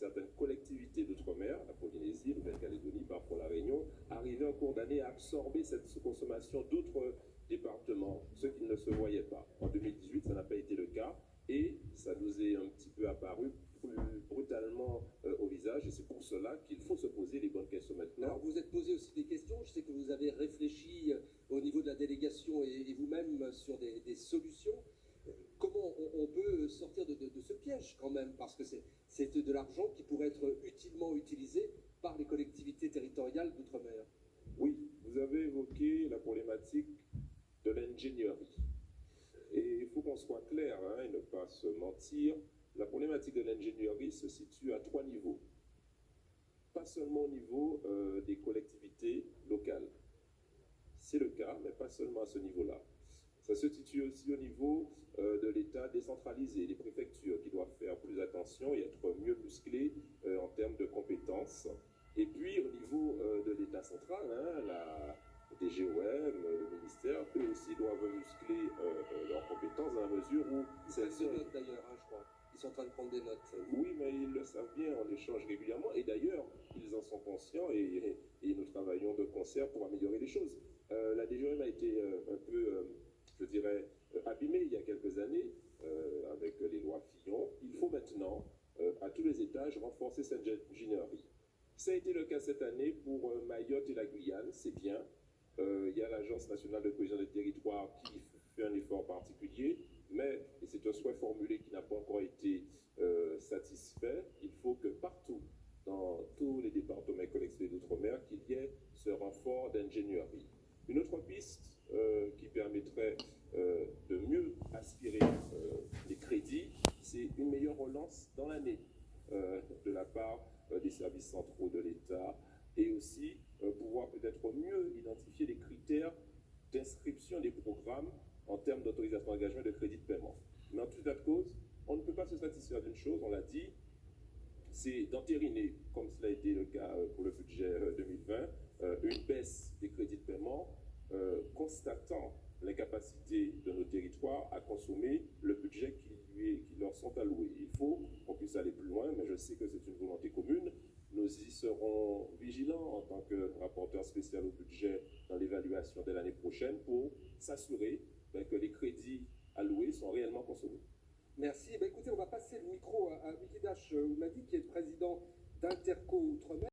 certaines collectivités d'outre-mer, la Polynésie, la Nouvelle-Calédonie, parfois la Réunion, arrivaient en cours d'année à absorber cette sous-consommation d'autres départements, ce qui ne se voyait pas. En 2018, ça n'a pas été le cas et ça nous est un petit peu apparu plus brutalement au visage et c'est pour cela qu'il faut se poser les bonnes questions maintenant. Alors vous êtes posé aussi des questions, je sais que vous avez réfléchi au niveau de la délégation et vous-même sur des solutions. Comment on peut sortir de ce piège quand même, parce que c'est de l'argent qui pourrait être utilement utilisé par les collectivités territoriales d'outre-mer. Oui, vous avez évoqué la problématique de l'ingénierie. Et il faut qu'on soit clair et ne pas se mentir. La problématique de l'ingénierie se situe à 3 niveaux. Pas seulement au niveau des collectivités locales. C'est le cas, mais pas seulement à ce niveau-là. Ça se situe aussi au niveau de l'État décentralisé, les préfectures qui doivent faire plus attention et être mieux musclées en termes de compétences. Et puis au niveau de l'État central, la DGOM, le ministère, eux aussi doivent muscler leurs compétences dans la mesure où... C'est des notes d'ailleurs, je crois. Ils sont en train de prendre des notes. Oui, mais ils le savent bien, on échange régulièrement. Et d'ailleurs, ils en sont conscients et nous travaillons de concert pour améliorer les choses. La DGOM a été un peu, je dirais, abîmée il y a quelques années avec les lois Fillon. Il faut maintenant, à tous les étages, renforcer cette ingénierie. Ça a été le cas cette année pour Mayotte et la Guyane, c'est bien. Il y a l'Agence nationale de cohésion des territoires qui fait un effort particulier, mais, et c'est un souhait formulé qui n'a pas encore été satisfait, il faut que partout, dans tous les départements et collectivités d'outre-mer, qu'il y ait ce renfort d'ingénierie. Une autre piste qui permettrait de mieux aspirer les crédits, c'est une meilleure relance dans l'année de la part des services centraux de l'État et aussi pouvoir peut-être mieux identifier les critères d'inscription des programmes en termes d'autorisation d'engagement et de crédit de paiement. Mais en tout état de cause, on ne peut pas se satisfaire d'une chose, on l'a dit, c'est d'entériner, comme cela a été le cas pour le budget 2020, une baisse des crédits de paiement, constatant l'incapacité de nos territoires à consommer le budget qui leur sont alloués. Il faut qu'on puisse aller plus loin, mais je sais que c'est une volonté commune. Nous y serons vigilants en tant que rapporteur spécial au budget dans l'évaluation de l'année prochaine pour s'assurer que les crédits alloués sont réellement consommés. Merci. Écoutez, on va passer le micro à Wikidash Oumadi, qui est le président d'Interco Outre-mer.